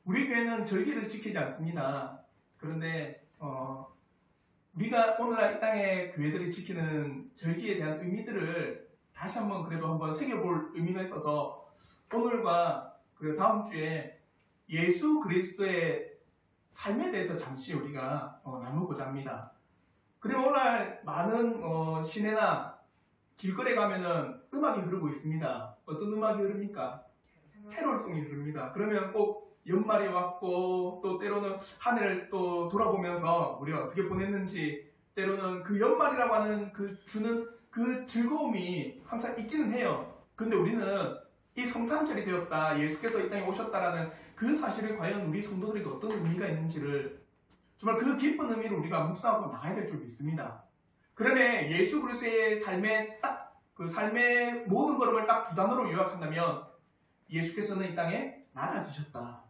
우리 교회는 절기를 지키지 않습니다. 그런데 우리가 오늘날 이 땅의 교회들이 지키는 절기에 대한 의미들을 다시 한번 새겨볼 의미가 있어서 오늘과 그 다음 주에 예수 그리스도의 삶에 대해서 잠시 우리가 나누고자 합니다. 그리고 오늘날 많은 시내나 길거리에 가면은 음악이 흐르고 있습니다. 어떤 음악이 흐릅니까? 캐롤송이 흐릅니다. 그러면 꼭 연말이 왔고 또 때로는 한 해를 또 돌아보면서 우리가 어떻게 보냈는지 때로는 그 연말이라고 하는 그 주는 그 즐거움이 항상 있기는 해요. 근데 우리는 이 성탄절이 되었다, 예수께서 이 땅에 오셨다라는 그 사실을 과연 우리 성도들에게 어떤 의미가 있는지를 정말 그 깊은 의미를 우리가 묵상하고 나가야 될 줄 믿습니다. 그러면 예수 그리스도의 삶의 그 삶의 모든 걸음을 딱 두 단어로 요약한다면 예수께서는 이 땅에 낮아지셨다.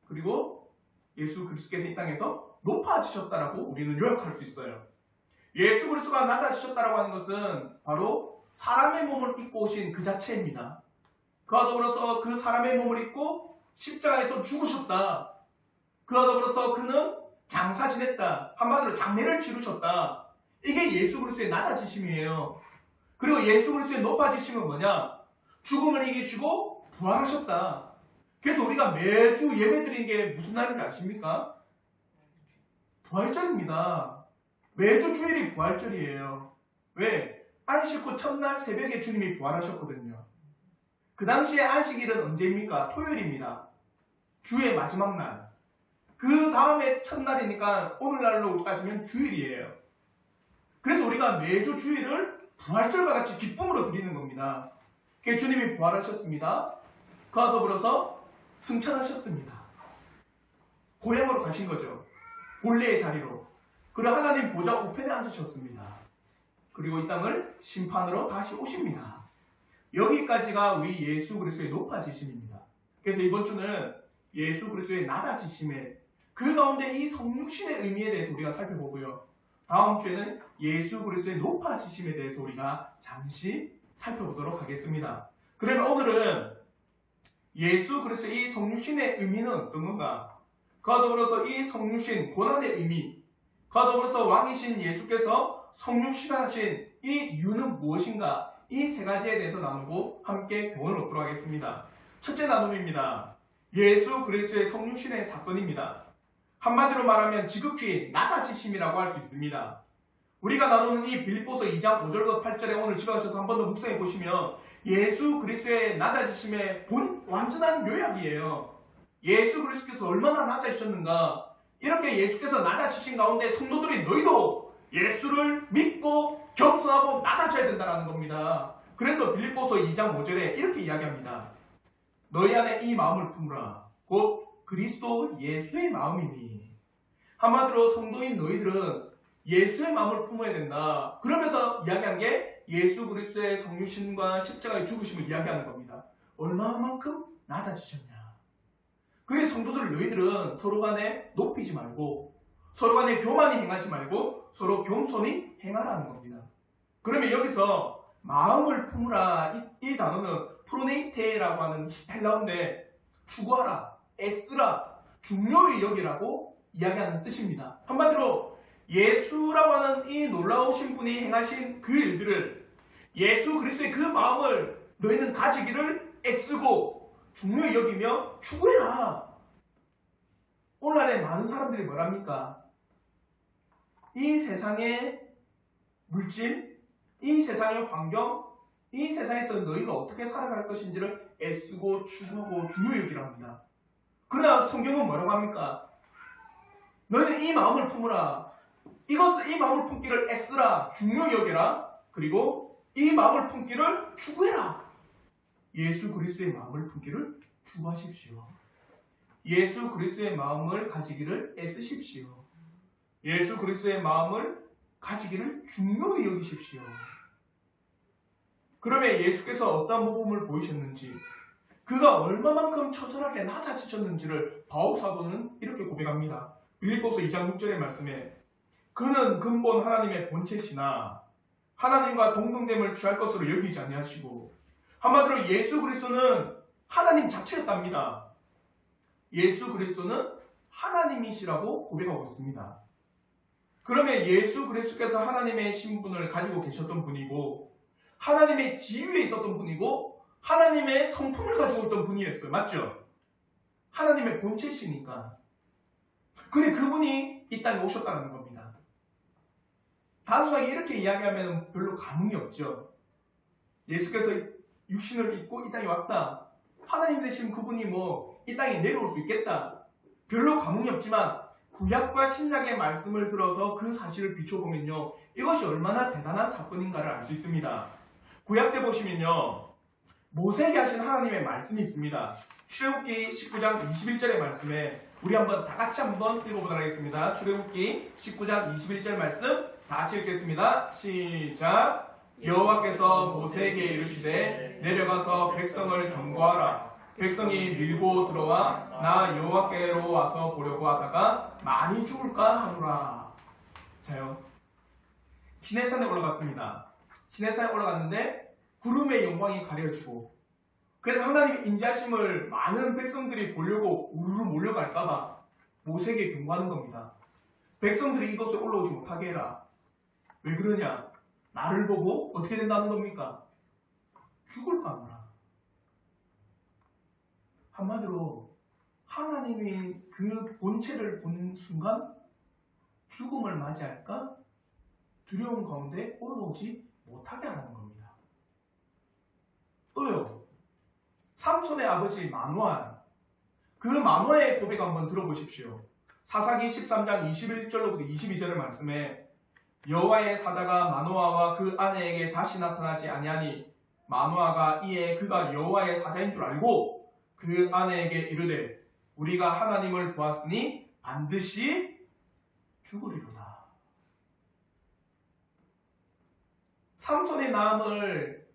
그리고 예수 그리스도께서 이 땅에서 높아지셨다라고 우리는 요약할 수 있어요. 예수 그리스도가 낮아지셨다라고 하는 것은 바로 사람의 몸을 입고 오신 그 자체입니다. 그와 더불어서 그 사람의 몸을 입고 십자가에서 죽으셨다. 그와 더불어서 그는 장사 지냈다. 한마디로 장례를 치르셨다. 이게 예수 그리스도의 낮아지심이에요. 그리고 예수 그리스도의 높아지심은 뭐냐? 죽음을 이기시고 부활하셨다. 그래서 우리가 매주 예배 드리는 게 무슨 날인지 아십니까? 부활절입니다. 매주 주일이 부활절이에요. 왜? 안식 후 첫날 새벽에 주님이 부활하셨거든요. 그 당시에 안식일은 언제입니까? 토요일입니다. 주의 마지막 날. 그 다음에 첫날이니까 오늘날로 따지면 주일이에요. 그래서 우리가 매주 주일을 부활절과 같이 기쁨으로 드리는 겁니다. 주님이 부활하셨습니다. 그와 더불어서 승천하셨습니다. 고향으로 가신 거죠. 본래의 자리로. 그리고 하나님 보좌 우편에 앉으셨습니다. 그리고 이 땅을 심판으로 다시 오십니다. 여기까지가 우리 예수 그리스도의 높아지심입니다. 그래서 이번 주는 예수 그리스도의 낮아지심에 그 가운데 이 성육신의 의미에 대해서 우리가 살펴보고요. 다음 주에는 예수 그리스도의 높아지심에 대해서 우리가 잠시 살펴보도록 하겠습니다. 그러면 오늘은 예수 그리스도의 이 성육신의 의미는 어떤 건가? 그와 더불어서 이 성육신 고난의 의미, 그와 더불어서 왕이신 예수께서 성육신하신 이 이유는 무엇인가? 이 세 가지에 대해서 나누고 함께 교훈을 얻도록 하겠습니다. 첫째 나눔입니다. 예수 그리스도의 성육신의 사건입니다. 한마디로 말하면 지극히 낮아지심이라고 할 수 있습니다. 우리가 나누는 이 빌립보서 2장 5절과 8절에 오늘 집에 가셔서 한 번 더 묵상해 보시면 예수 그리스도의 낮아지심의 완전한 요약이에요. 예수 그리스도께서 얼마나 낮아지셨는가? 이렇게 예수께서 낮아지신 가운데 성도들이 너희도 예수를 믿고 겸손하고 낮아져야 된다는 겁니다. 그래서 빌립보서 2장 5절에 이렇게 이야기합니다. 너희 안에 이 마음을 품으라. 곧 그리스도 예수의 마음이니. 한마디로 성도인 너희들은 예수의 마음을 품어야 된다. 그러면서 이야기한 게 예수 그리스도의 성육신과 십자가의 죽으심을 이야기하는 겁니다. 얼마만큼 낮아지셨냐. 그래서 성도들 너희들은 서로 간에 높이지 말고 서로 간에 교만히 행하지 말고 서로 겸손히 행하라는 겁니다. 그러면 여기서 마음을 품으라 이 단어는 프로네이테라고 하는 헬라어인데 추구하라, 애쓰라, 중요히 여기라고 이야기하는 뜻입니다. 한마디로 예수라고 하는 이 놀라우신 분이 행하신 그 일들을 예수 그리스도의 그 마음을 너희는 가지기를 애쓰고 중요히 여기며 추구해라. 오늘날에 많은 사람들이 뭐랍니까? 이 세상의 물질, 이 세상의 환경, 이 세상에서 너희가 어떻게 살아갈 것인지를 애쓰고 추구하고 중요히 여기랍니다. 그러나 성경은 뭐라고 합니까? 너희는 이 마음을 품으라. 이 마음을 품기를 애쓰라. 중요히 여겨라. 그리고 이 마음을 품기를 추구해라. 예수 그리스도의 마음을 품기를 추구하십시오. 예수 그리스도의 마음을 가지기를 애쓰십시오. 예수 그리스도의 마음을 가지기를 중요히 여기십시오. 그러면 예수께서 어떤 모범을 보이셨는지, 그가 얼마만큼 처절하게 낮아지셨는지를 바울 사도는 이렇게 고백합니다. 빌립보서 2장 6절의 말씀에 그는 근본 하나님의 본체시나 하나님과 동등됨을 취할 것으로 여기지 아니하시고, 한마디로 예수 그리스도는 하나님 자체였답니다. 예수 그리스도는 하나님이시라고 고백하고 있습니다. 그러면 예수 그리스도께서 하나님의 신분을 가지고 계셨던 분이고 하나님의 지위에 있었던 분이고 하나님의 성품을 가지고 있던 분이었어요. 맞죠? 하나님의 본체시니까. 근데 그분이 이 땅에 오셨다는 겁니다. 단순하게 이렇게 이야기하면 별로 감흥이 없죠. 예수께서 육신을 입고 이 땅에 왔다. 하나님 되신 그분이 이 땅에 내려올 수 있겠다. 별로 감흥이 없지만 구약과 신약의 말씀을 들어서 그 사실을 비춰보면요. 이것이 얼마나 대단한 사건인가를 알 수 있습니다. 구약 때 보시면요. 모세에게 하신 하나님의 말씀이 있습니다. 출애굽기 19장 21절의 말씀에 우리 다 같이 한번 읽어보도록 하겠습니다. 출애굽기 19장 21절 말씀 다 같이 읽겠습니다. 시작. 여호와께서 모세에게 이르시되 내려가서 백성을 경고하라. 백성이 밀고 들어와 나 여호와께로 와서 보려고 하다가 많이 죽을까 하노라. 자요. 시내산에 올라갔습니다. 시내산에 올라갔는데 구름의 영광이 가려지고 그래서 하나님의 인자심을 많은 백성들이 보려고 우르르 몰려갈까봐 모세에게 경고하는 겁니다. 백성들이 이곳에 올라오지 못하게 해라. 왜 그러냐? 나를 보고 어떻게 된다는 겁니까? 죽을까 하노라. 한마디로 하나님이 그 본체를 본 순간 죽음을 맞이할까 두려운 가운데 올라오지 못하게 하라는 겁니다. 또요. 삼손의 아버지 마노아, 그 마노아의 고백 한번 들어보십시오. 사사기 13장 21절로부터 22절의 말씀에 여호와의 사자가 마노아와 그 아내에게 다시 나타나지 아니하니 마노아가 이에 그가 여호와의 사자인 줄 알고 그 아내에게 이르되 우리가 하나님을 보았으니 반드시 죽으리로다. 삼손의 나음을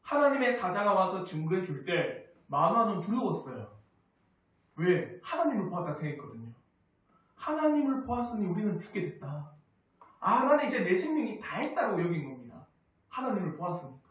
하나님의 사자가 와서 증거해 줄 때 마노아는 두려웠어요. 왜? 하나님을 보았다 생각했거든요. 하나님을 보았으니 우리는 죽게 됐다. 나는 이제 내 생명이 다 했다고 여긴 겁니다. 하나님을 보았으니까.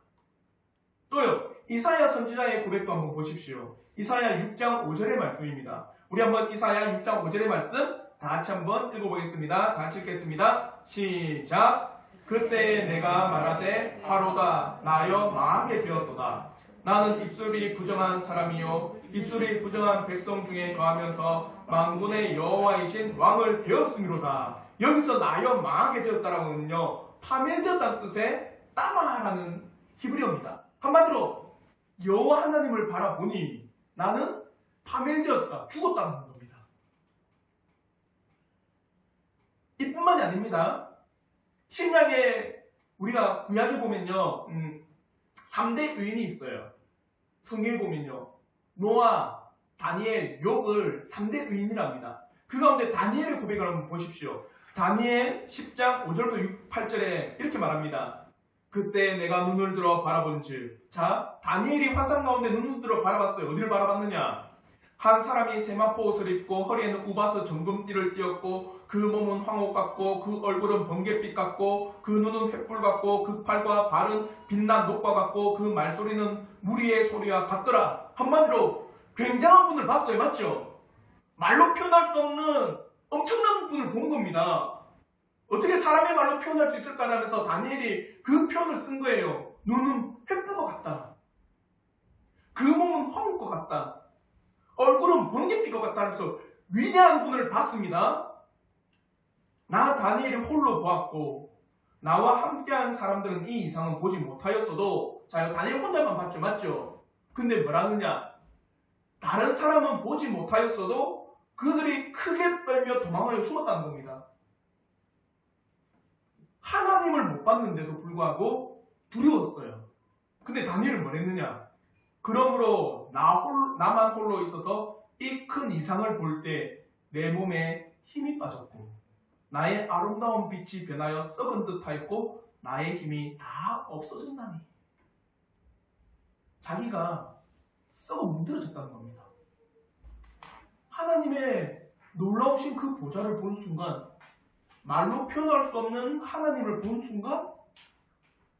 또요. 이사야 선지자의 고백도 한번 보십시오. 이사야 6장 5절의 말씀입니다. 우리 한번 이사야 6장 5절의 말씀 다 같이 한번 읽어보겠습니다. 다 같이 읽겠습니다. 시작. 그때 내가 말하되 하로다 나여 망하게 되었도다. 나는 입술이 부정한 사람이요 입술이 부정한 백성 중에 거하면서 만군의 여호와이신 왕을 되었음이로다. 여기서 나여 망하게 되었다라고는요. 파멸되었다는 뜻의 따마라는 히브리어입니다. 한마디로 여호와 하나님을 바라보니 나는 파멸되었다, 죽었다는 겁니다. 이뿐만이 아닙니다. 신약에 우리가 구약에 보면요. 3대 의인이 있어요. 성경에 보면요. 노아, 다니엘, 욥을 3대 의인이랍니다. 그 가운데 다니엘의 고백을 한번 보십시오. 다니엘 10장 5절부터 8절에 이렇게 말합니다. 그때 내가 눈을 들어 바라본즉. 자, 다니엘이 환상 가운데 눈을 들어 바라봤어요. 어디를 바라봤느냐? 한 사람이 세마포 옷을 입고 허리에는 우바스 정금띠를 띄었고 그 몸은 황옥 같고 그 얼굴은 번갯빛 같고 그 눈은 횃불 같고 그 팔과 발은 빛난 녹과 같고 그 말소리는 무리의 소리와 같더라. 한마디로 굉장한 분을 봤어요. 맞죠? 말로 표현할 수 없는 엄청난 분을 본 겁니다. 어떻게 사람의 말로 표현할 수 있을까 하면서 다니엘이 그 표현을 쓴 거예요. 눈은 횃불과 같다. 그 몸은 황옥과 같다. 얼굴은 번갯빛과 같다 하면서 위대한 분을 봤습니다. 나 다니엘이 홀로 보았고 나와 함께한 사람들은 이 이상은 보지 못하였어도 자, 다니엘 혼자만 봤죠. 맞죠? 근데 뭐라느냐? 다른 사람은 보지 못하였어도 그들이 크게 떨며 도망하여 숨었다는 겁니다. 하나님을 못 봤는데도 불구하고 두려웠어요. 근데 다니엘은 뭘 했느냐? 그러므로 나만 홀로 있어서 이 큰 이상을 볼 때 내 몸에 힘이 빠졌고 나의 아름다운 빛이 변하여 썩은 듯하였고 나의 힘이 다 없어졌나니. 자기가 썩어 문드러졌다는 겁니다. 하나님의 놀라우신 그 보좌를 본 순간, 말로 표현할 수 없는 하나님을 본 순간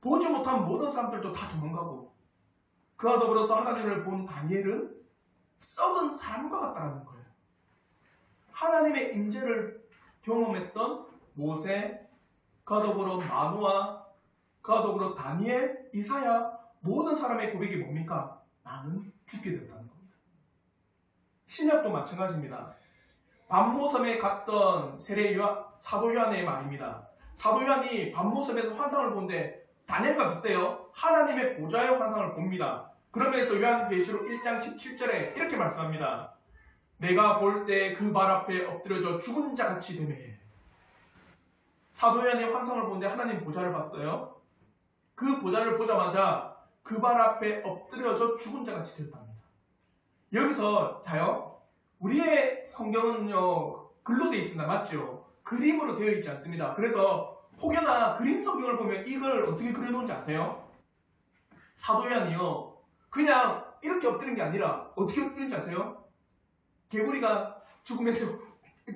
보지 못한 모든 사람들도 다 도망가고 그와 더불어서 하나님을 본 다니엘은 썩은 사람과 같다는 거예요. 하나님의 임재를 경험했던 모세, 그와 더불어 마노아, 그와 더불어 다니엘, 이사야 모든 사람의 고백이 뭡니까? 나는 죽게 됐다는 겁니다. 신약도 마찬가지입니다. 반모섬에 갔던 사도 요한의 말입니다. 사도 요한이 반모섬에서 환상을 보는데 다니엘과 비슷해요. 하나님의 보좌의 환상을 봅니다. 그러면서 요한계시록 1장 17절에 이렇게 말씀합니다. 내가 볼 때 그 발 앞에 엎드려져 죽은 자 같이 되매. 사도 요한의 환상을 보는데 하나님 보좌를 봤어요. 그 보좌를 보자마자 그 발 앞에 엎드려져 죽은 자 같이 되었답니다. 여기서 자요, 우리의 성경은요 글로 되어 있습니다. 맞죠? 그림으로 되어 있지 않습니다. 그래서 혹여나 그림 성경을 보면 이걸 어떻게 그려놓은지 아세요? 사도 요한이요 그냥 이렇게 엎드린 게 아니라 어떻게 엎드린지 아세요? 개구리가 죽으면서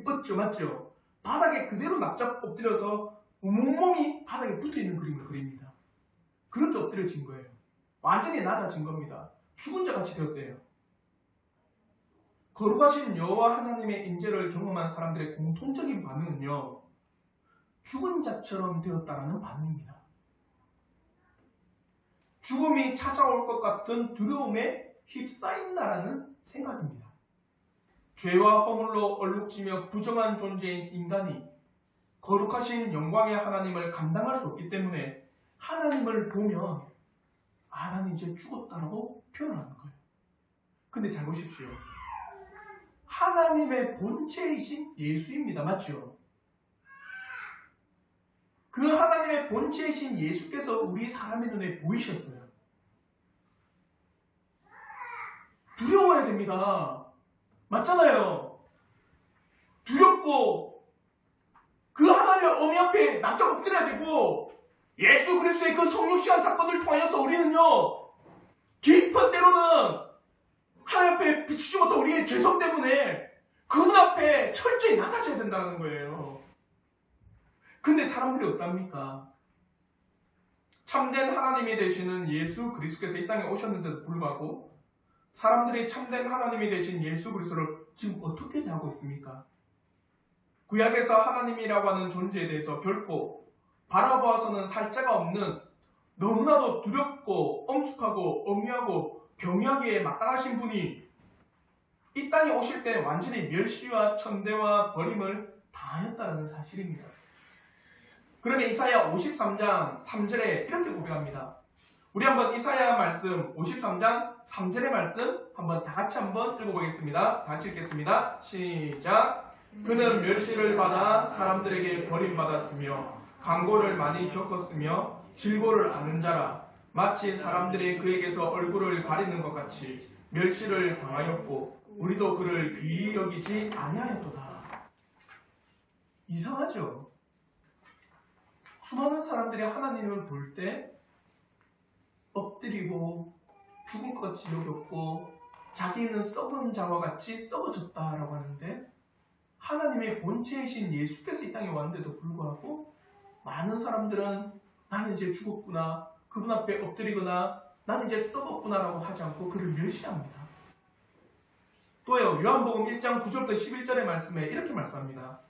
뻗죠, 맞죠? 바닥에 그대로 납작 엎드려서 온몸이 바닥에 붙어있는 그림을 그립니다. 그렇게 엎드려진 거예요. 완전히 낮아진 겁니다. 죽은 자 같이 되었대요. 거룩하신 여호와 하나님의 임재를 경험한 사람들의 공통적인 반응은요, 죽은 자처럼 되었다라는 반응입니다. 죽음이 찾아올 것 같은 두려움에 휩싸인다라는 생각입니다. 죄와 허물로 얼룩지며 부정한 존재인 인간이 거룩하신 영광의 하나님을 감당할 수 없기 때문에 하나님을 보면 난 이제 죽었다라고 표현하는 거예요. 근데 잘 보십시오. 하나님의 본체이신 예수입니다. 맞죠? 그 하나님의 본체이신 예수께서 우리 사람의 눈에 보이셨어요. 두려워야 됩니다. 맞잖아요. 두렵고 그 하나님의 어미 앞에 납작 엎드려야 되고, 예수 그리스도의 그 성육시한 사건을 통하여서 우리는요 깊은 때로는 하나님 앞에 비추지 못한 우리의 죄성 때문에 그분 앞에 철저히 낮아져야 된다는 거예요. 근데 사람들이 어떻답니까? 참된 하나님이 되시는 예수 그리스도께서 이 땅에 오셨는데도 불구하고 사람들이 참된 하나님이 되신 예수 그리스도를 지금 어떻게 대하고 있습니까? 구약에서 하나님이라고 하는 존재에 대해서 결코 바라보아서는 살 자가 없는 너무나도 두렵고 엄숙하고 엄미하고 경외하기에 마땅하신 분이 이 땅에 오실 때 완전히 멸시와 천대와 버림을 당하였다는 사실입니다. 그러면 이사야 53장 3절에 이렇게 고백합니다. 우리 한번 이사야 말씀 53장 3절의 말씀 한번 다 같이 한번 읽어보겠습니다. 다 같이 읽겠습니다. 시작. 그는 멸시를 받아 사람들에게 버림받았으며 강고를 많이 겪었으며 질고를 아는 자라. 마치 사람들이 그에게서 얼굴을 가리는 것 같이 멸시를 당하였고 우리도 그를 귀히 여기지 아니하였도다. 이상하죠? 수많은 사람들이 하나님을 볼 때 엎드리고 죽은 것 같이 여겼고 자기는 썩은 자와 같이 썩어졌다라고 하는데, 하나님의 본체이신 예수께서 이 땅에 왔는데도 불구하고 많은 사람들은 나는 이제 죽었구나, 그분 앞에 엎드리거나 나는 이제 썩었구나 라고 하지 않고 그를 멸시합니다. 또요, 요한복음 1장 9절부터 11절의 말씀에 이렇게 말씀합니다.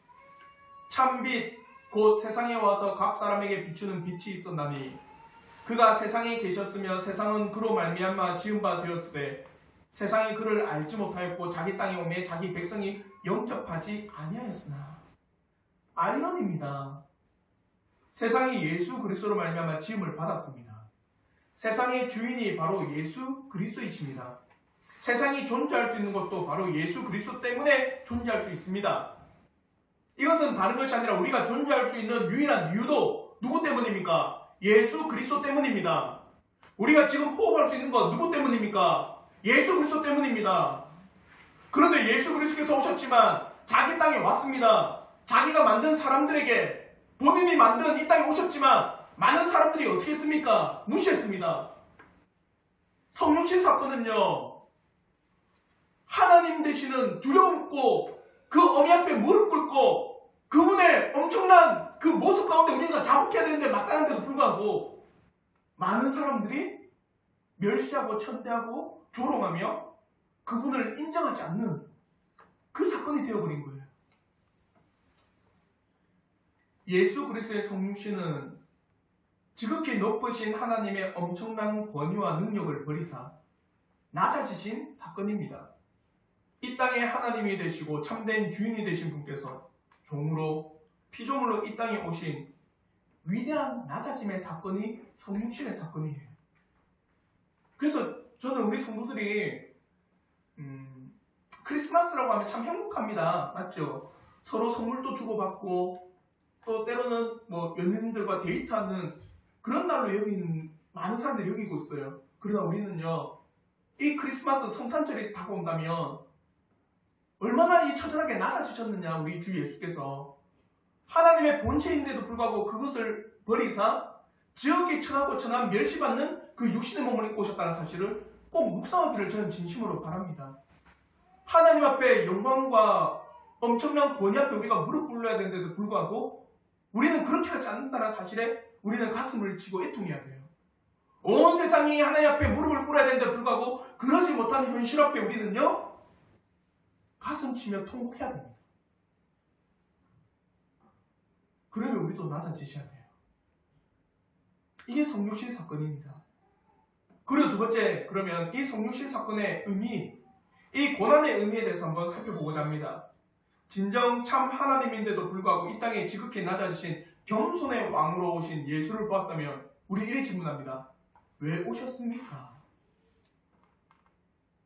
참빛 곧 세상에 와서 각 사람에게 비추는 빛이 있었나니 그가 세상에 계셨으며 세상은 그로 말미암아 지은 바 되었으되 세상이 그를 알지 못하였고 자기 땅에 오매 자기 백성이 영접하지 아니하였으나. 아이러니입니다. 세상이 예수 그리스도로 말미암아 지음을 받았습니다. 세상의 주인이 바로 예수 그리스도이십니다. 세상이 존재할 수 있는 것도 바로 예수 그리스도 때문에 존재할 수 있습니다. 이것은 다른 것이 아니라 우리가 존재할 수 있는 유일한 이유도 누구 때문입니까? 예수 그리스도 때문입니다. 우리가 지금 호흡할 수 있는 것 누구 때문입니까? 예수 그리스도 때문입니다. 그런데 예수 그리스도께서 오셨지만 자기 땅에 왔습니다. 자기가 만든 사람들에게, 본인이 만든 이 땅에 오셨지만 많은 사람들이 어떻게 했습니까? 무시했습니다. 성육신 사건은요, 하나님 되시는 두려움고 그 어미 앞에 무릎 꿇고 그분의 엄청난 그 모습 가운데 우리가 자복해야 되는데 마땅한데도 불구하고 많은 사람들이 멸시하고 천대하고 조롱하며 그분을 인정하지 않는 그 사건이 되어버린 거예요. 예수 그리스도의 성육신은 지극히 높으신 하나님의 엄청난 권위와 능력을 버리사 낮아지신 사건입니다. 이 땅의 하나님이 되시고 참된 주인이 되신 분께서 종으로 피조물로 이 땅에 오신 위대한 낮아짐의 사건이 성육신의 사건이에요. 그래서 저는 우리 성도들이 크리스마스라고 하면 참 행복합니다. 맞죠? 서로 선물도 주고받고 또 때로는 뭐 연인들과 데이트하는 그런 날로 여기는 많은 사람들이 여기고 있어요. 그러나 우리는요, 이 크리스마스 성탄절이 다가온다면 얼마나 이 처절하게 낮아지셨느냐, 우리 주 예수께서. 하나님의 본체인데도 불구하고 그것을 버리사 지극히 천하고 천한 멸시받는 그 육신의 몸을 입고 오셨다는 사실을 꼭 묵상하기를 저는 진심으로 바랍니다. 하나님 앞에 영광과 엄청난 권위 앞에 우리가 무릎 꿇어야 되는데도 불구하고 우리는 그렇게 하지 않는다는 사실에 우리는 가슴을 치고 애통해야 돼요. 온 세상이 하나님 앞에 무릎을 꿇어야 되는데 불구하고 그러지 못한 현실 앞에 우리는요, 가슴 치며 통곡해야 됩니다. 그러면 우리도 낮아지셔야 돼요. 이게 성육신 사건입니다. 그리고 두 번째, 그러면 이 성육신 사건의 의미, 이 고난의 의미에 대해서 한번 살펴보고자 합니다. 진정 참 하나님인데도 불구하고 이 땅에 지극히 낮아지신 겸손의 왕으로 오신 예수를 보았다면 우리 이리 질문합니다. 왜 오셨습니까?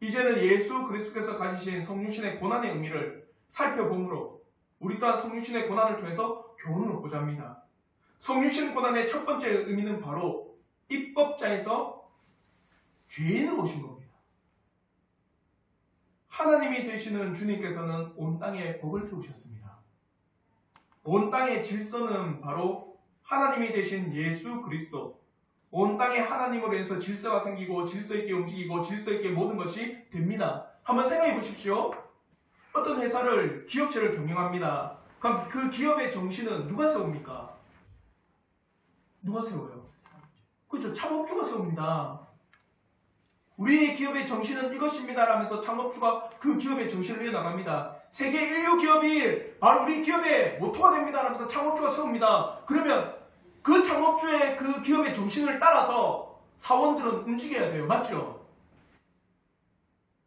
이제는 예수 그리스도께서 가지신 성육신의 고난의 의미를 살펴보므로 우리 또한 성육신의 고난을 통해서 교훈을 얻고자 합니다. 성육신 고난의 첫 번째 의미는 바로 입법자에서 죄인으로 오신 겁니다. 하나님이 되시는 주님께서는 온 땅에 법을 세우셨습니다. 온 땅의 질서는 바로 하나님이 되신 예수 그리스도, 온 땅에 하나님으로 해서 질서가 생기고 질서 있게 움직이고 질서 있게 모든 것이 됩니다. 한번 생각해 보십시오. 어떤 회사를, 기업체를 경영합니다. 그럼 그 기업의 정신은 누가 세웁니까? 누가 세워요? 그렇죠. 창업주가 세웁니다. 우리 기업의 정신은 이것입니다 라면서 창업주가 그 기업의 정신을 이어나갑니다. 세계 인류 기업이 바로 우리 기업의 모토가 됩니다 라면서 창업주가 세웁니다. 그러면 그 창업주의 그 기업의 정신을 따라서 사원들은 움직여야 돼요. 맞죠?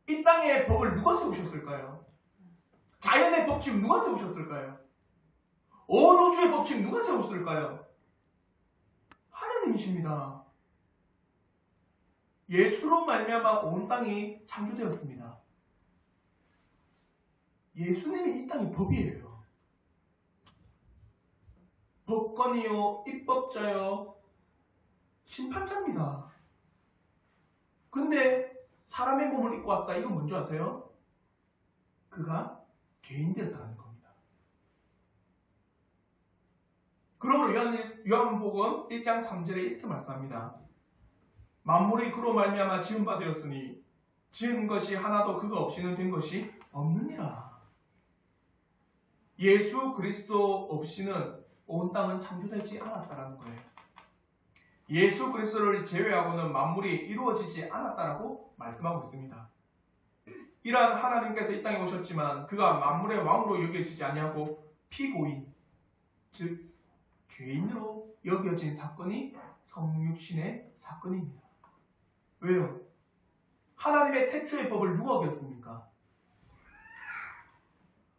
이 땅의 법을 누가 세우셨을까요? 자연의 법칙 누가 세우셨을까요? 온 우주의 법칙 누가 세웠을까요? 하나님이십니다. 예수로 말미암아 온 땅이 창조되었습니다. 예수님이 이 땅의 법이에요. 법관이요, 입법자요, 심판자입니다. 근데 사람의 몸을 입고 왔다. 이건 뭔지 아세요? 그가 죄인 되었다는 겁니다. 그러므로 요한복음 1장 3절에 이렇게 말씀합니다. 만물이 그로 말미암아 지은 바 되었으니 지은 것이 하나도 그가 없이는 된 것이 없느니라. 예수 그리스도 없이는 온 땅은 창조되지 않았다는 거예요. 예수 그리스도를 제외하고는 만물이 이루어지지 않았다라고 말씀하고 있습니다. 이러한 하나님께서 이 땅에 오셨지만 그가 만물의 왕으로 여겨지지 아니하고 피고인, 즉 죄인으로 여겨진 사건이 성육신의 사건입니다. 왜요? 하나님의 태초의 법을 누가 어겼습니까?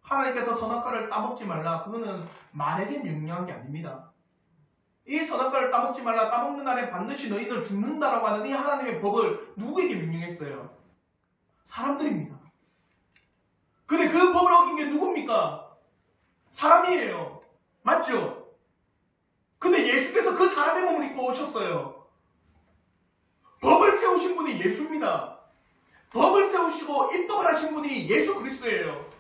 하나님께서 선악과를 따먹지 말라. 그거는 말에게 명령한 게 아닙니다. 이 선악과를 따먹지 말라. 따먹는 날에 반드시 너희들 죽는다라고 하는 이 하나님의 법을 누구에게 명령했어요? 사람들입니다. 근데 그 법을 어긴 게 누굽니까? 사람이에요. 맞죠? 근데 예수께서 그 사람의 몸을 입고 오셨어요. 법을 세우신 분이 예수입니다. 법을 세우시고 입법을 하신 분이 예수 그리스도예요.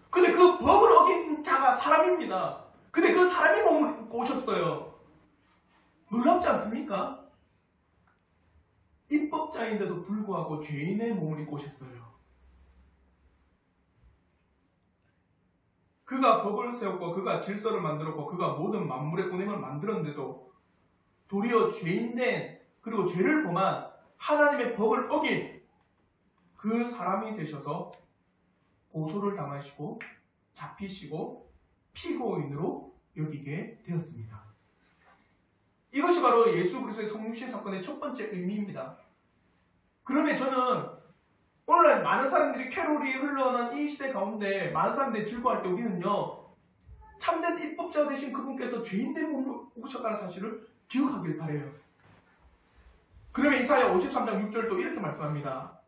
근데 그 법을 어긴 자가 사람입니다. 근데 그 사람의 몸을 입고 오셨어요. 놀랍지 않습니까? 입법자인데도 불구하고 죄인의 몸을 입고 오셨어요. 그가 법을 세웠고 그가 질서를 만들었고 그가 모든 만물의 운행을 만들었는데도 도리어 죄인된 그리고 죄를 범한 하나님의 법을 어긴 그 사람이 되셔서 고소를 당하시고 잡히시고 피고인으로 여기게 되었습니다. 이것이 바로 예수 그리스도의 성육신 사건의 첫 번째 의미입니다. 그러면 저는 오늘날 많은 사람들이 캐롤이 흘러가는 이 시대 가운데 많은 사람들이 즐거워할 때 우리는요, 참된 입법자 되신 그분께서 죄인들의 몸으로 오셨다는 사실을 기억하길 바라요. 그러면 이사야 53장 6절도 이렇게 말씀합니다.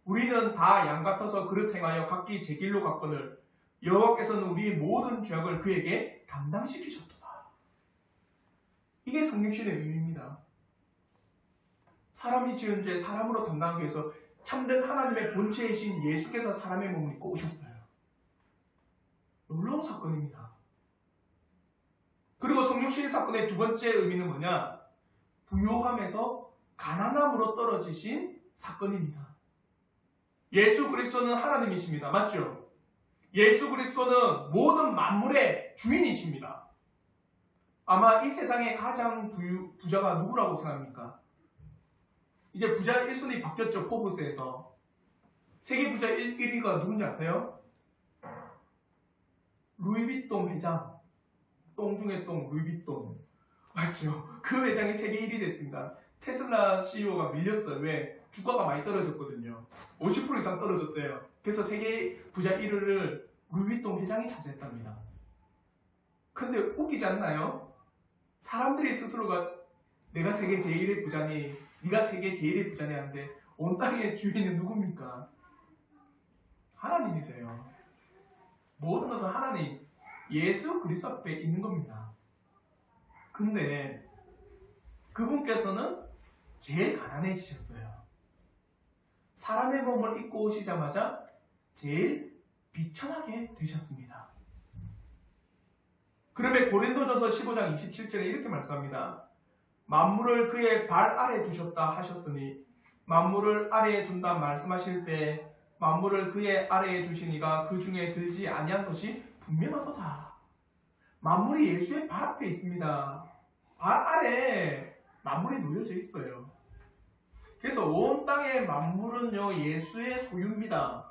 우리는 다 양 같아서 그릇 행하여 각기 제 길로 갔거늘 여호와께서는 우리의 모든 죄악을 그에게 담당시키셨도다. 이게 성육신의 의미입니다. 사람이 지은 죄 사람으로 담당하기 위해서 참된 하나님의 본체이신 예수께서 사람의 몸을 입고 오셨어요. 놀라운 사건입니다. 그리고 성육신 사건의 두 번째 의미는 뭐냐? 부요함에서 가난함으로 떨어지신 사건입니다. 예수 그리스도는 하나님이십니다. 맞죠? 예수 그리스도는 모든 만물의 주인이십니다. 아마 이 세상의 가장 부자가 누구라고 생각합니까? 이제 부자 1순위 바뀌었죠. 포브스에서. 세계 부자 1위가 누군지 아세요? 루이비통 회장. 똥 중에 똥, 루이비통. 맞죠? 그 회장이 세계 1위 됐습니다. 테슬라 CEO가 밀렸어요. 왜? 주가가 많이 떨어졌거든요. 50% 이상 떨어졌대요. 그래서 세계 부자 1위를 루이비통 회장이 차지했답니다. 근데 웃기지 않나요? 사람들이 스스로가 내가 세계 제1의 부자니, 네가 세계 제1의 부자니 하는데 온 땅의 주인은 누굽니까? 하나님이세요. 모든 것은 하나님, 예수 그리스도 앞에 있는 겁니다. 근데 그분께서는 제일 가난해지셨어요. 사람의 몸을 입고 오시자마자 제일 비천하게 되셨습니다. 그러면 고린도전서 15장 27절에 이렇게 말씀합니다. 만물을 그의 발 아래 두셨다 하셨으니 만물을 아래에 둔다 말씀하실 때 만물을 그의 아래에 두시니가 그 중에 들지 아니한 것이 분명하도다. 만물이 예수의 발 앞에 있습니다. 발 아래에 만물이 놓여져 있어요. 그래서 온 땅의 만물은요 예수의 소유입니다.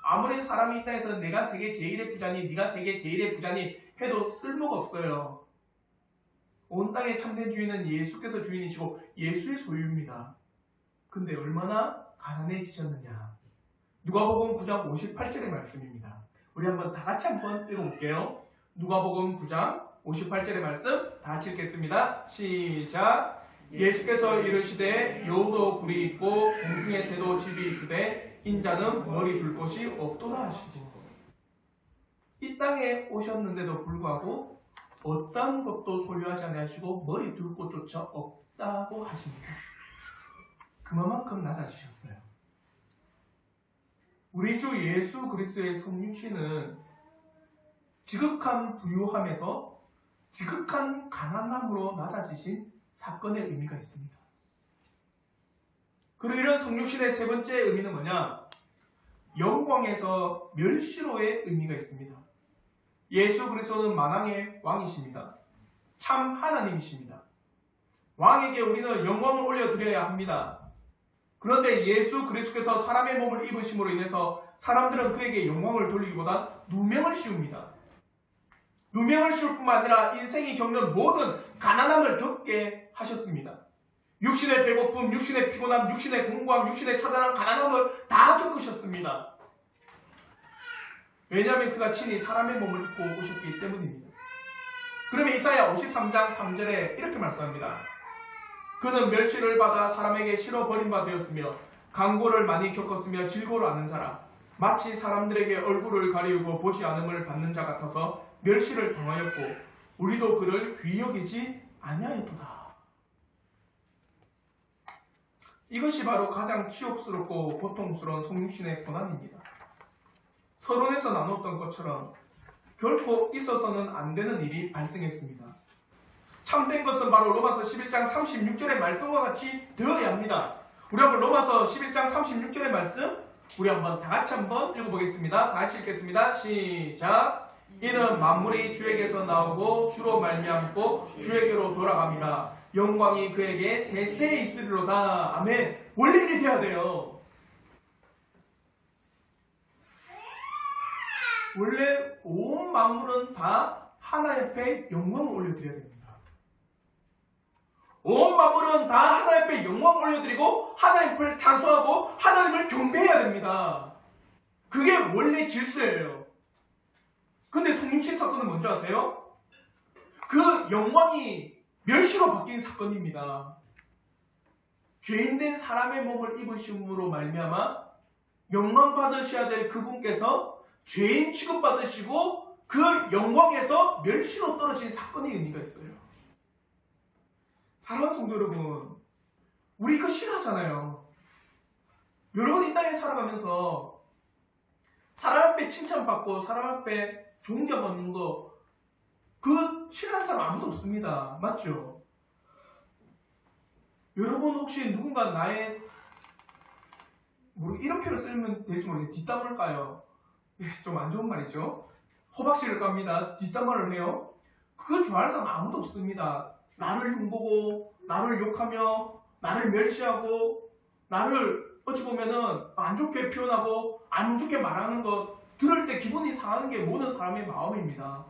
아무리 사람이 이 땅에서 내가 세계 제1의 부자니 네가 세계 제1의 부자니 해도 쓸모가 없어요. 온 땅의 참된 주인은 예수께서 주인이시고 예수의 소유입니다. 근데 얼마나 가난해지셨느냐. 누가복음 9장 58절의 말씀입니다. 우리 한번 다 같이 한번 읽어볼게요. 누가복음 9장 58절의 말씀 다 같이 읽겠습니다. 시작. 예수께서 이르시되 여우도 굴이 있고 공중의 새도 집이 있으되 인자는 머리 둘 곳이 없도다 하시고, 이 땅에 오셨는데도 불구하고 어떤 것도 소유하지 아니하시고 머리 둘 곳조차 없다고 하십니다. 그만큼 낮아지셨어요. 우리 주 예수 그리스도의 성육신은 지극한 부유함에서 지극한 가난함으로 낮아지신 사건의 의미가 있습니다. 그리고 이런 성육신의 세 번째 의미는 뭐냐? 영광에서 멸시로의 의미가 있습니다. 예수 그리스도는 만왕의 왕이십니다. 참 하나님이십니다. 왕에게 우리는 영광을 올려드려야 합니다. 그런데 예수 그리스도께서 사람의 몸을 입으심으로 인해서 사람들은 그에게 영광을 돌리기보다 누명을 씌웁니다. 누명을 씌울 뿐만 아니라 인생이 겪는 모든 가난함을 겪게 하셨습니다. 육신의 배고픔, 육신의 피곤함, 육신의 공고함, 육신의 처단함, 가난함을 다 겪으셨습니다. 왜냐하면 그가 친히 사람의 몸을 입고 오셨기 때문입니다. 그러면 이사야 53장 3절에 이렇게 말씀합니다. 그는 멸시를 받아 사람에게 실어 버린 바 되었으며 강고를 많이 겪었으며 질고를 아는 자라. 마치 사람들에게 얼굴을 가리우고 보지 않음을 받는 자 같아서 멸시를 당하였고 우리도 그를 귀히 여기지 아니하였도다. 이것이 바로 가장 치욕스럽고 고통스러운 성육신의 고난입니다. 서론에서 나눴던 것처럼 결코 있어서는 안 되는 일이 발생했습니다. 참된 것은 바로 로마서 11장 36절의 말씀과 같이 되어야 합니다. 우리 한번 로마서 11장 36절의 말씀 우리 한번 다 같이 한번 읽어보겠습니다. 다 같이 읽겠습니다. 시작. 이는 만물이 주에게서 나오고 주로 말미암고 주에게로 돌아갑니다. 영광이 그에게 세세 있으리로다. 아멘. 원래 일이 돼야 돼요. 원래 온 만물은 다 하나님 앞에 영광을 올려드려야 됩니다. 온 만물은 다 하나님 앞에 영광을 올려드리고 하나님을 찬송하고 하나님을 경배해야 됩니다. 그게 원래 질서예요. 근데 성육신 사건은 뭔지 아세요? 그 영광이 멸시로 바뀐 사건입니다. 죄인된 사람의 몸을 입으심으로 말미암아 영광 받으셔야 될 그분께서 죄인 취급받으시고 그 영광에서 멸시로 떨어진 사건의 의미가 있어요. 사랑하는 성도 여러분, 우리 이거 싫어하잖아요. 여러분 이 땅에 살아가면서 사람 앞에 칭찬받고 사람 앞에 존경받는 거 그 싫어하는 사람 아무도 없습니다. 맞죠? 여러분 혹시 누군가 나의 이런 표현을 쓰면 될지 모르겠는데 뒷담을 까요. 좀 안 좋은 말이죠. 호박씨를 깝니다. 뒷담화를 해요. 그거 좋아하는 사람 아무도 없습니다. 나를 흉보고 나를 욕하며 나를 멸시하고 나를 어찌 보면은 안 좋게 표현하고 안 좋게 말하는 것 들을 때 기분이 상하는 게 모든 사람의 마음입니다.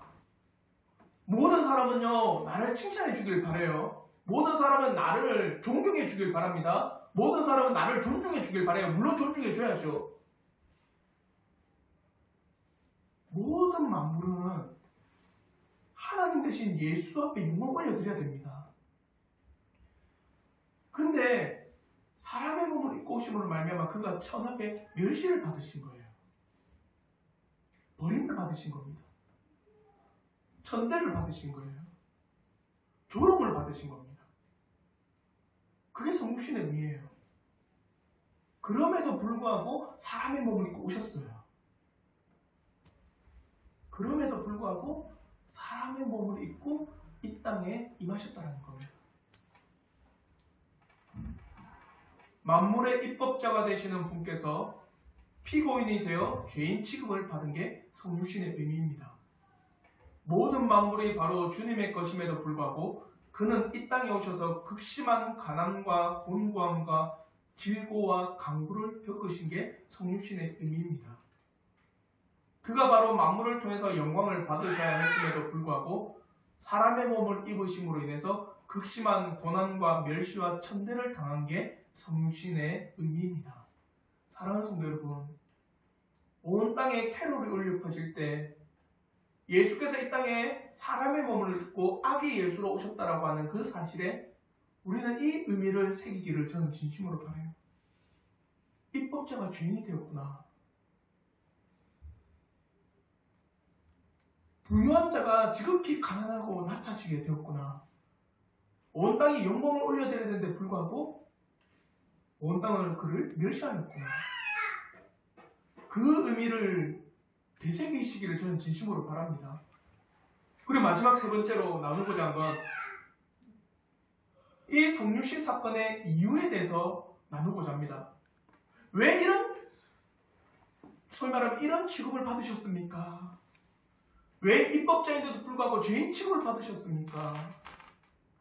모든 사람은요 나를 칭찬해 주길 바라요. 모든 사람은 나를 존경해 주길 바랍니다. 모든 사람은 나를 존중해 주길 바라요. 물론 존중해 줘야죠. 모든 만물은 하나님 대신 예수 앞에 영광 올려드려야 됩니다. 그런데 사람의 몸을 입고 오심으로 말미암아 그가 천하게 멸시를 받으신 거예요. 버림을 받으신 겁니다. 천대를 받으신 거예요. 조롱을 받으신 겁니다. 그게 성육신의 의미예요. 그럼에도 불구하고 사람의 몸을 입고 오셨어요. 그럼에도 불구하고 사람의 몸을 입고 이 땅에 임하셨다는 겁니다. 만물의 입법자가 되시는 분께서 피고인이 되어 죄인 취급을 받은 게 성육신의 의미입니다. 모든 만물이 바로 주님의 것임에도 불구하고 그는 이 땅에 오셔서 극심한 가난과 곤고함과 질고와 강구를 겪으신 게 성육신의 의미입니다. 그가 바로 만물을 통해서 영광을 받으셔야 했음에도 불구하고 사람의 몸을 입으심으로 인해서 극심한 고난과 멸시와 천대를 당한 게 성육신의 의미입니다. 사랑하는 성도 여러분, 온 땅에 캐롤이 울려 퍼질 때 예수께서 이 땅에 사람의 몸을 입고 아기 예수로 오셨다라고 하는 그 사실에 우리는 이 의미를 새기기를 저는 진심으로 바라요. 입법자가 죄인이 되었구나. 부유한 자가 지극히 가난하고 낮아지게 되었구나. 온 땅이 영광을 올려드려야 되는데 불구하고 온 땅은 그를 멸시하였구나. 그 의미를 되새기시기를 저는 진심으로 바랍니다. 그리고 마지막 세 번째로 나누고자 한 건 이 성육신 사건의 이유에 대해서 나누고자 합니다. 왜 소위 말하면 이런 취급을 받으셨습니까? 왜 입법자인데도 불구하고 죄인 취급을 받으셨습니까?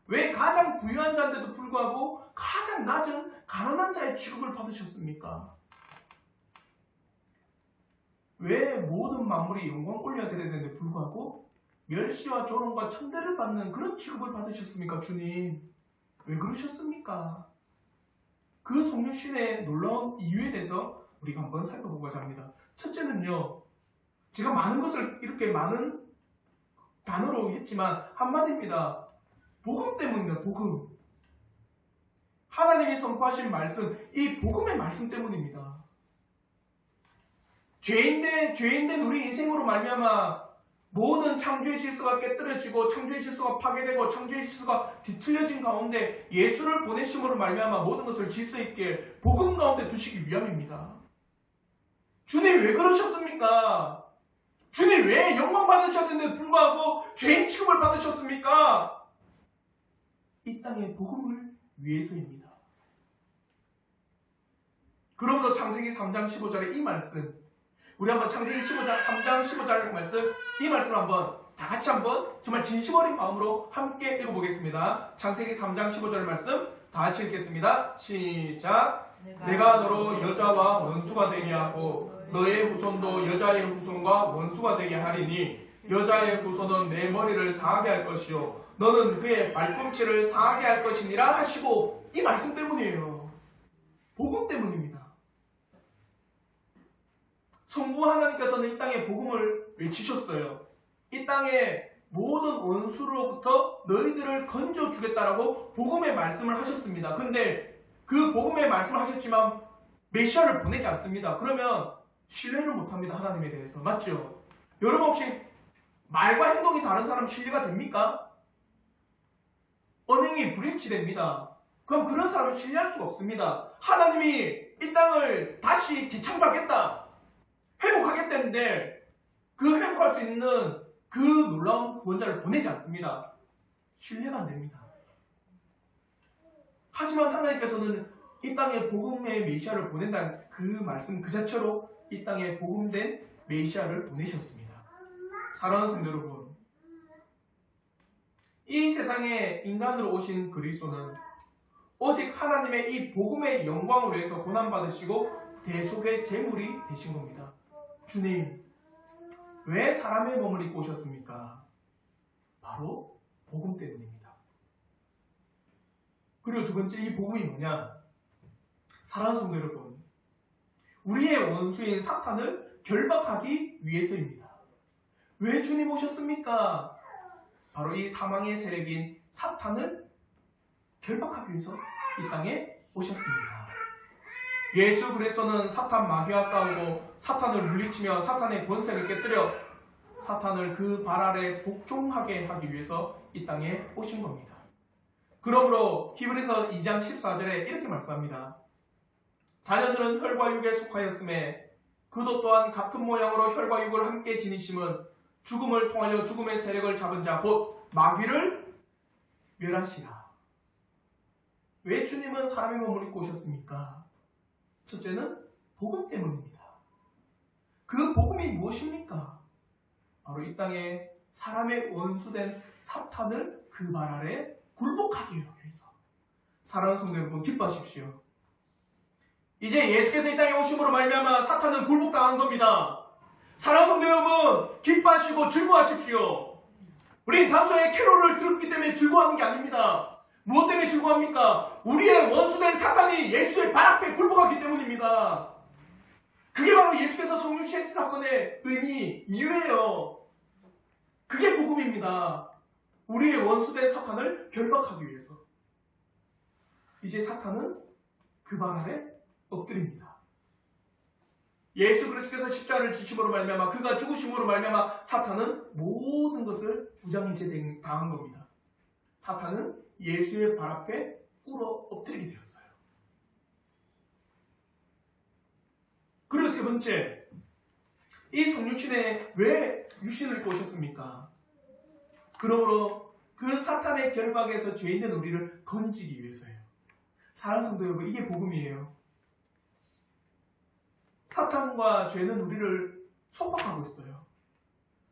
왜 가장 부유한 자인데도 불구하고 가장 낮은 가난한 자의 취급을 받으셨습니까? 왜 모든 만물이 영광 올려드려야 되는데 불구하고 멸시와 조롱과 천대를 받는 그런 취급을 받으셨습니까? 주님, 왜 그러셨습니까? 그 성육신의 놀라운 이유에 대해서 우리가 한번 살펴보고자 합니다. 첫째는요, 제가 많은 것을 이렇게 많은 단어로 했지만 한마디입니다. 복음 때문입니다. 복음. 하나님이 선포하신 말씀, 이 복음의 말씀 때문입니다. 죄인된 우리 인생으로 말미암아 모든 창조의 질서가 깨뜨려지고 창조의 질서가 파괴되고 창조의 질서가 뒤틀려진 가운데 예수를 보내심으로 말미암아 모든 것을 질서 있게 복음 가운데 두시기 위함입니다. 주님 왜 그러셨습니까? 주님 왜 영광 받으셨는데 불구하고 죄인 취급을 받으셨습니까? 이 땅의 복음을 위해서입니다. 그러므로 창세기 3장 15절의 이 말씀, 우리 한번 창세기 3장 15절 말씀, 이 말씀을 한번 다 같이 한번 정말 진심 어린 마음으로 함께 읽어보겠습니다. 창세기 3장 15절 말씀 다 같이 읽겠습니다. 시작. 내가 너로 여자와 원수가 되게 하고 너의 후손도 여자의 후손과 원수가 되게 하리니 여자의 후손은 내 머리를 상하게 할 것이요 너는 그의 발꿈치를 상하게 할 것이니라 하시고, 이 말씀 때문이에요. 복음 때문입니다. 성부 하나님께서는 이 땅에 복음을 외치셨어요. 이 땅에 모든 원수로부터 너희들을 건져주겠다라고 복음의 말씀을 하셨습니다. 근데 그 복음의 말씀을 하셨지만 메시아를 보내지 않습니다. 그러면 신뢰를 못합니다. 하나님에 대해서. 맞죠? 여러분 혹시 말과 행동이 다른 사람 신뢰가 됩니까? 언행이 불일치됩니다. 그럼 그런 사람을 신뢰할 수가 없습니다. 하나님이 이 땅을 다시 재창조하겠다, 회복하겠다는데 그 회복할 수 있는 그 놀라운 구원자를 보내지 않습니다. 신뢰가 안 됩니다. 하지만 하나님께서는 이 땅에 복음의 메시아를 보낸다는 그 말씀 그 자체로 이 땅에 복음된 메시아를 보내셨습니다. 사랑하는 성도 여러분, 이 세상에 인간으로 오신 그리스도는 오직 하나님의 이 복음의 영광을 위해서 고난받으시고 대속의 제물이 되신 겁니다. 주님, 왜 사람의 몸을 입고 오셨습니까? 바로 복음 때문입니다. 그리고 두 번째, 이 복음이 뭐냐? 사랑하는 성도 여러분, 우리의 원수인 사탄을 결박하기 위해서입니다. 왜 주님 오셨습니까? 바로 이 사망의 세력인 사탄을 결박하기 위해서 이 땅에 오셨습니다. 예수 그리스도는 사탄 마귀와 싸우고 사탄을 물리치며 사탄의 권세를 깨뜨려 사탄을 그 발 아래 복종하게 하기 위해서 이 땅에 오신 겁니다. 그러므로 히브리서 2장 14절에 이렇게 말씀합니다. 자녀들은 혈과 육에 속하였음에 그도 또한 같은 모양으로 혈과 육을 함께 지니심은 죽음을 통하여 죽음의 세력을 잡은 자 곧 마귀를 멸하시라. 왜 주님은 사람의 몸을 입고 오셨습니까? 첫째는 복음 때문입니다. 그 복음이 무엇입니까? 바로 이 땅에 사람의 원수된 사탄을 그 발 아래 굴복하기 위해서. 사랑하는 성도 여러분, 기뻐하십시오. 이제 예수께서 이 땅에 오심으로 말미암아 사탄은 굴복당한 겁니다. 사랑하는 성도 여러분, 기뻐하시고 즐거워하십시오. 우린 단순히 캐롤을 들었기 때문에 즐거워하는 게 아닙니다. 무엇 때문에 즐거워합니까? 우리의 원수된 사탄이 예수의 발 앞에 굴복하기 때문입니다. 그게 바로 예수께서 성육신 사건의 의미, 이유예요. 그게 복음입니다. 우리의 원수된 사탄을 결박하기 위해서. 이제 사탄은 그 발 아래 엎드립니다. 예수 그리스도께서 십자가를 지심으로 말미암아 그가 죽으심으로 말미암아 사탄은 모든 것을 부정이제 당한 겁니다. 사탄은 예수의 발 앞에 꿇어 엎드리게 되었어요. 그리고 세 번째, 이 성육신에 왜 육신을 입고 오셨습니까? 그러므로 그 사탄의 결박에서 죄인된 우리를 건지기 위해서예요. 사랑하는 성도 여러분, 이게 복음이에요. 사탄과 죄는 우리를 속박하고 있어요.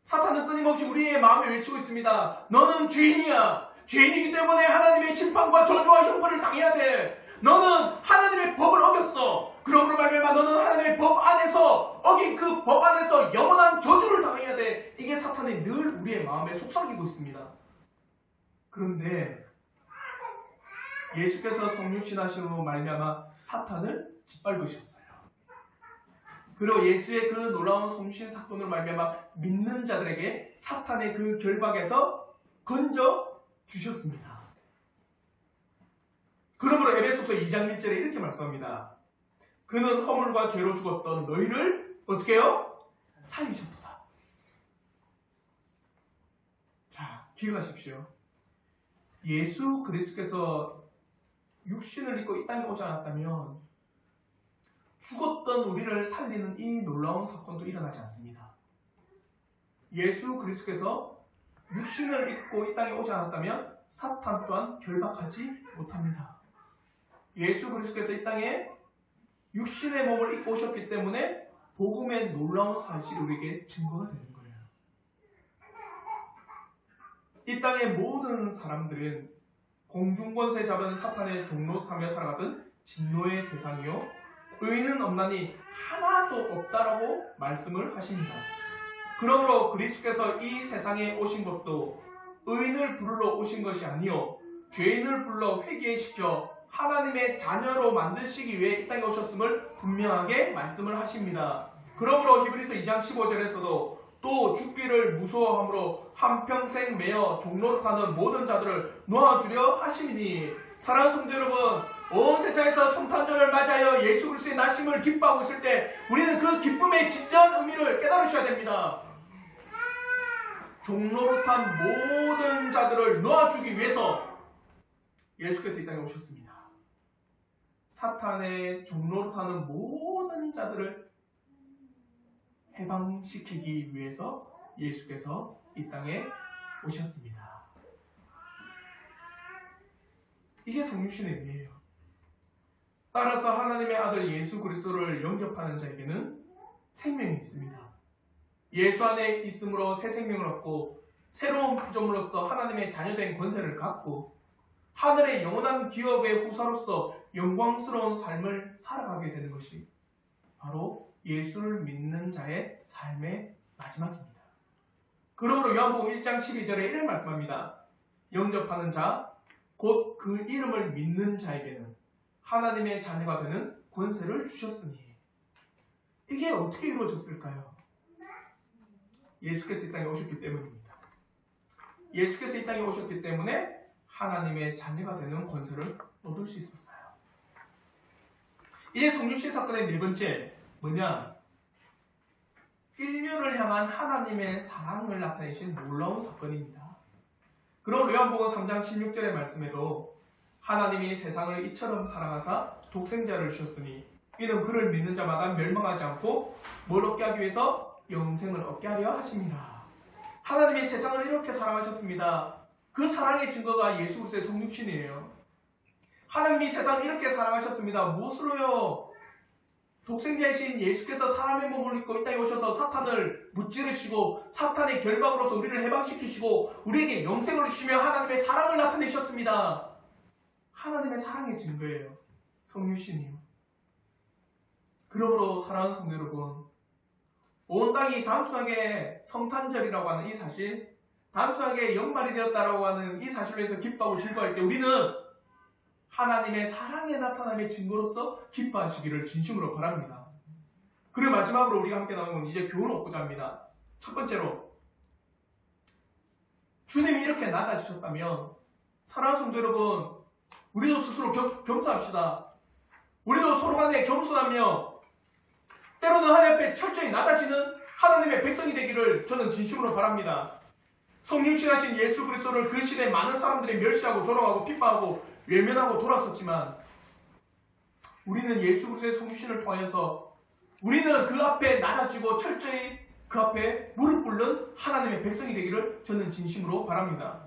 사탄은 끊임없이 우리의 마음에 외치고 있습니다. 너는 죄인이야. 죄인이기 때문에 하나님의 심판과 저주와 형벌을 당해야 돼. 너는 하나님의 법을 어겼어. 그러므로 말미암아 너는 하나님의 법 안에서 어긴 그 법 안에서 영원한 저주를 당해야 돼. 이게 사탄이 늘 우리의 마음에 속삭이고 있습니다. 그런데 예수께서 성육신하심으로 말미암아 사탄을 짓밟으셨어요. 그리고 예수의 그 놀라운 성육신 사건으로 말미암아 믿는 자들에게 사탄의 그 결박에서 건져 주셨습니다. 그러므로 에베소서 2장 1절에 이렇게 말씀합니다. 그는 허물과 죄로 죽었던 너희를 어떻게 해요? 살리셨도다. 자, 기억하십시오. 예수 그리스도께서 육신을 입고 이 땅에 오지 않았다면 죽었던 우리를 살리는 이 놀라운 사건도 일어나지 않습니다. 예수 그리스도께서 육신을 입고 이 땅에 오지 않았다면 사탄 또한 결박하지 못합니다. 예수 그리스도께서 이 땅에 육신의 몸을 입고 오셨기 때문에 복음의 놀라운 사실이 우리에게 증거가 되는 거예요. 이 땅의 모든 사람들은 공중권세 잡은 사탄의 종로 타며 살아가던 진노의 대상이요 의인은 없나니 하나도 없다라고 말씀을 하십니다. 그러므로 그리스도께서 이 세상에 오신 것도 의인을 부르러 오신 것이 아니요 죄인을 불러 회개시켜 하나님의 자녀로 만드시기 위해 이 땅에 오셨음을 분명하게 말씀을 하십니다. 그러므로 히브리서 2장 15절에서도 또 죽기를 무서워함으로 한평생 매어 종노릇하는 모든 자들을 놓아주려 하시니, 사랑하는 성도 여러분, 온 세상에서 성탄절을 맞이하여 예수 그리스도의 나심을 기뻐하고 있을 때 우리는 그 기쁨의 진정한 의미를 깨달으셔야 됩니다. 종노릇한 모든 자들을 놓아주기 위해서 예수께서 이 땅에 오셨습니다. 사탄의 종노릇하는 모든 자들을 해방시키기 위해서 예수께서 이 땅에 오셨습니다. 이게 성육신의 의미예요. 따라서 하나님의 아들 예수 그리스도를 영접하는 자에게는 생명이 있습니다. 예수 안에 있음으로 새 생명을 얻고 새로운 피조물로서 하나님의 자녀된 권세를 갖고 하늘의 영원한 기업의 후사로서 영광스러운 삶을 살아가게 되는 것이 바로 예수를 믿는 자의 삶의 마지막입니다. 그러므로 요한복음 1장 12절에 이런 말씀합니다. 영접하는 자, 곧 그 이름을 믿는 자에게는 하나님의 자녀가 되는 권세를 주셨으니. 이게 어떻게 이루어졌을까요? 예수께서 이 땅에 오셨기 때문입니다. 예수께서 이 땅에 오셨기 때문에 하나님의 자녀가 되는 권세를 얻을 수 있었어요. 이제 성육신 사건의 네 번째 뭐냐? 인류를 향한 하나님의 사랑을 나타내신 놀라운 사건입니다. 그럼 요한복음 3장 16절의 말씀에도 하나님이 세상을 이처럼 사랑하사 독생자를 주셨으니 이는 그를 믿는 자마다 멸망하지 않고 뭘 얻게 하기 위해서 영생을 얻게 하려 하심이라. 하나님이 세상을 이렇게 사랑하셨습니다. 그 사랑의 증거가 예수 그리스도의 성육신이에요. 하나님이 세상을 이렇게 사랑하셨습니다. 무엇으로요? 독생자이신 예수께서 사람의 몸을 입고 이 땅에 오셔서 사탄을 무찌르시고 사탄의 결박으로서 우리를 해방시키시고 우리에게 영생을 주시며 하나님의 사랑을 나타내셨습니다. 하나님의 사랑의 증거예요. 성육신이요. 그러므로 사랑하는 성도 여러분, 온 땅이 단순하게 성탄절이라고 하는 이 사실, 단순하게 연말이 되었다라고 하는 이 사실로 해서 기뻐하고 즐거워할 때 우리는 하나님의 사랑의 나타남의 증거로서 기뻐하시기를 진심으로 바랍니다. 그리고 마지막으로 우리가 함께 나누는 건 이제 교훈을 얻고자 합니다. 첫 번째로, 주님이 이렇게 낮아지셨다면 사랑하는 성도 여러분, 우리도 스스로 겸손합시다. 우리도 서로 간에 겸손하며 때로는 하나님 앞에 철저히 낮아지는 하나님의 백성이 되기를 저는 진심으로 바랍니다. 성육신하신 예수 그리스도를 그 시대에 많은 사람들이 멸시하고 조롱하고 핍박하고 외면하고 돌았었지만 우리는 예수 그리스도의 성육신을 통하여서 우리는 그 앞에 낮아지고 철저히 그 앞에 무릎 꿇는 하나님의 백성이 되기를 저는 진심으로 바랍니다.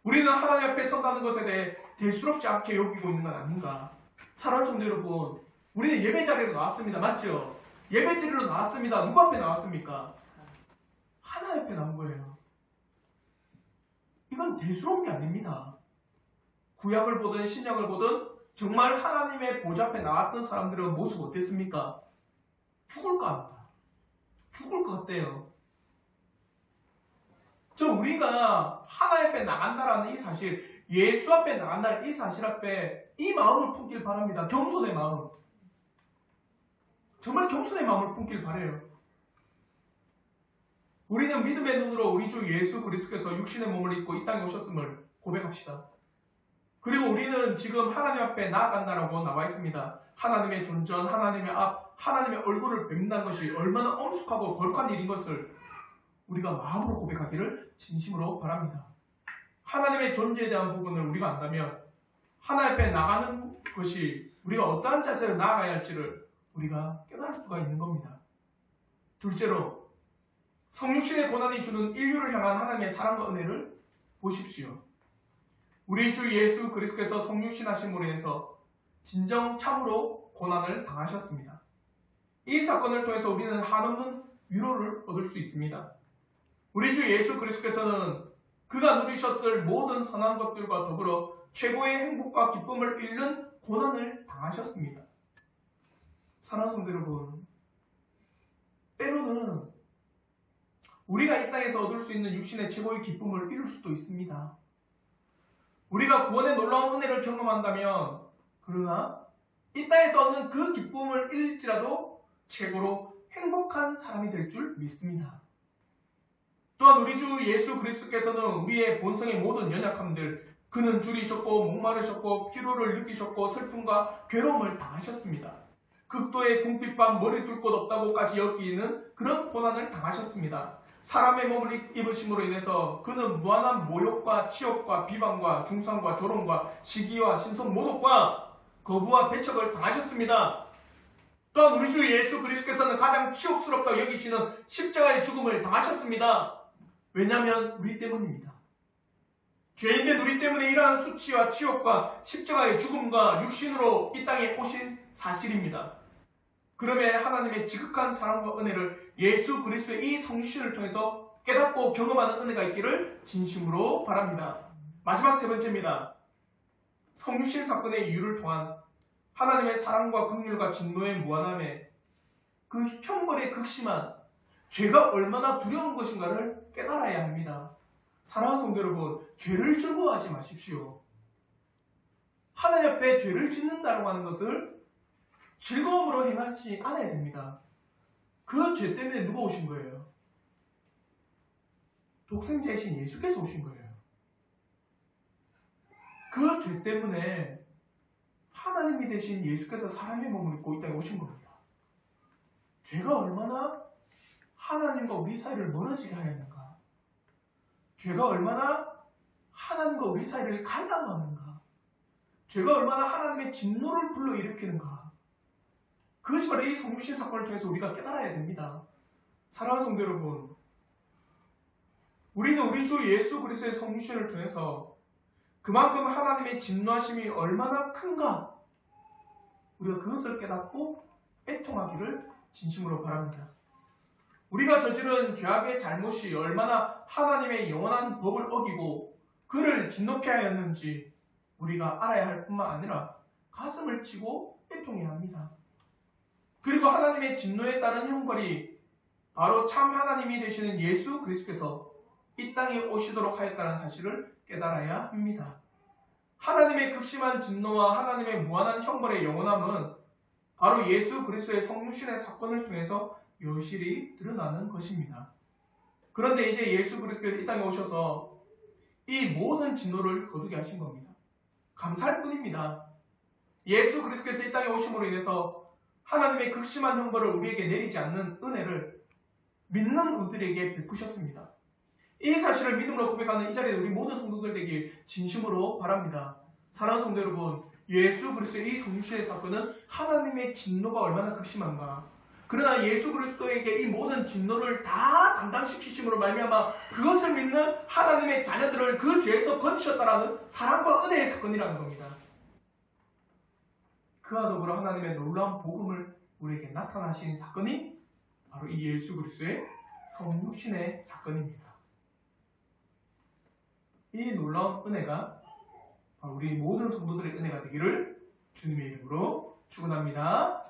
우리는 하나님 앞에 선다는 것에 대해 대수롭지 않게 여기고 있는 건 아닌가. 사랑하는 성도 여러분, 우리는 예배 자리로 나왔습니다. 맞죠? 예배 드리러 나왔습니다. 누구 앞에 나왔습니까? 하나님 앞에 나온 거예요. 이건 대수로운 게 아닙니다. 구약을 보든 신약을 보든 정말 하나님의 보좌 앞에 나왔던 사람들의 모습 어땠습니까? 죽을 것 같다. 죽을 것 같대요. 우리가 하나님 앞에 나간다라는 이 사실, 예수 앞에 나간다는 이 사실 앞에 이 마음을 품길 바랍니다. 겸손의 마음. 정말 겸손의 마음을 품길 바라요. 우리는 믿음의 눈으로 우리 주 예수 그리스도께서 육신의 몸을 입고 이 땅에 오셨음을 고백합시다. 그리고 우리는 지금 하나님 앞에 나아간다라고 나와 있습니다. 하나님의 존전, 하나님의 앞, 하나님의 얼굴을 뵙는다는 것이 얼마나 엄숙하고 거룩한 일인 것을 우리가 마음으로 고백하기를 진심으로 바랍니다. 하나님의 존재에 대한 부분을 우리가 안다면 하나님 앞에 나가는 것이 우리가 어떠한 자세로 나아가야 할지를 우리가 깨달을 수가 있는 겁니다. 둘째로, 성육신의 고난이 주는 인류를 향한 하나님의 사랑과 은혜를 보십시오. 우리 주 예수 그리스도께서 성육신하심으로 인해서 진정 참으로 고난을 당하셨습니다. 이 사건을 통해서 우리는 한없는 위로를 얻을 수 있습니다. 우리 주 예수 그리스도께서는 그가 누리셨을 모든 선한 것들과 더불어 최고의 행복과 기쁨을 잃는 고난을 당하셨습니다. 사랑하는 성도 여러분, 때로는 우리가 이 땅에서 얻을 수 있는 육신의 최고의 기쁨을 잃을 수도 있습니다. 우리가 구원의 놀라운 은혜를 경험한다면, 그러나 이 땅에서 얻는 그 기쁨을 잃을지라도 최고로 행복한 사람이 될 줄 믿습니다. 또한 우리 주 예수 그리스도께서는 우리의 본성의 모든 연약함들, 그는 줄이셨고 목마르셨고 피로를 느끼셨고 슬픔과 괴로움을 당하셨습니다. 극도의 궁핍과 머리 둘 곳 없다고까지 여기는 그런 고난을 당하셨습니다. 사람의 몸을 입으심으로 인해서 그는 무한한 모욕과 치욕과 비방과 중상과 조롱과 시기와 신선 모독과 거부와 배척을 당하셨습니다. 또한 우리 주 예수 그리스도께서는 가장 치욕스럽다고 여기시는 십자가의 죽음을 당하셨습니다. 왜냐하면 우리 때문입니다. 죄인된 우리 때문에 이러한 수치와 치욕과 십자가의 죽음과 육신으로 이 땅에 오신 사실입니다. 그러면 하나님의 지극한 사랑과 은혜를 예수 그리스도의 이 성신을 통해서 깨닫고 경험하는 은혜가 있기를 진심으로 바랍니다. 마지막 세 번째입니다. 성육신 사건의 이유를 통한 하나님의 사랑과 긍휼과 진노의 무한함에 그 형벌의 극심한 죄가 얼마나 두려운 것인가를 깨달아야 합니다. 사랑하는 성도 여러분, 죄를 즐거워하지 마십시오. 하나님 앞에 죄를 짓는다고 하는 것을 즐거움으로 행하지 않아야 됩니다. 그 죄 때문에 누가 오신 거예요? 독생자이신 예수께서 오신 거예요. 그 죄 때문에 하나님이 되신 예수께서 사람의 몸을 입고 이 땅에 오신 겁니다. 죄가 얼마나 하나님과 우리 사이를 멀어지게 하였는가? 죄가 얼마나 하나님과 우리 사이를 갈라놓았는가? 죄가 얼마나 하나님의 진노를 불러일으키는가? 그것이 바로 이 성육신 사건을 통해서 우리가 깨달아야 됩니다. 사랑하는 성도 여러분, 우리는 우리 주 예수 그리스도의 성육신을 통해서 그만큼 하나님의 진노하심이 얼마나 큰가? 우리가 그것을 깨닫고 애통하기를 진심으로 바랍니다. 우리가 저지른 죄악의 잘못이 얼마나 하나님의 영원한 법을 어기고 그를 진노케 하였는지 우리가 알아야 할 뿐만 아니라 가슴을 치고 애통해야 합니다. 그리고 하나님의 진노에 따른 형벌이 바로 참 하나님이 되시는 예수 그리스도께서 이 땅에 오시도록 하였다는 사실을 깨달아야 합니다. 하나님의 극심한 진노와 하나님의 무한한 형벌의 영원함은 바로 예수 그리스도의 성육신의 사건을 통해서 여실히 드러나는 것입니다. 그런데 이제 예수 그리스도께서 이 땅에 오셔서 이 모든 진노를 거두게 하신 겁니다. 감사할 뿐입니다. 예수 그리스도께서 이 땅에 오심으로 인해서 하나님의 극심한 형벌을 우리에게 내리지 않는 은혜를 믿는 우리들에게 베푸셨습니다. 이 사실을 믿음으로 고백하는 이 자리에 우리 모든 성도들 되길 진심으로 바랍니다. 사랑하는 성도 여러분, 예수 그리스도의 이 성육신의 사건은 하나님의 진노가 얼마나 극심한가? 그러나 예수 그리스도에게 이 모든 진노를 다 담당시키심으로 말미암아 그것을 믿는 하나님의 자녀들을 그 죄에서 건지셨다라는 사랑과 은혜의 사건이라는 겁니다. 그와 더불어 하나님의 놀라운 복음을 우리에게 나타나신 사건이 바로 이 예수 그리스도의 성육신의 사건입니다. 이 놀라운 은혜가 우리 모든 성도들의 은혜가 되기를 주님의 이름으로 축원합니다.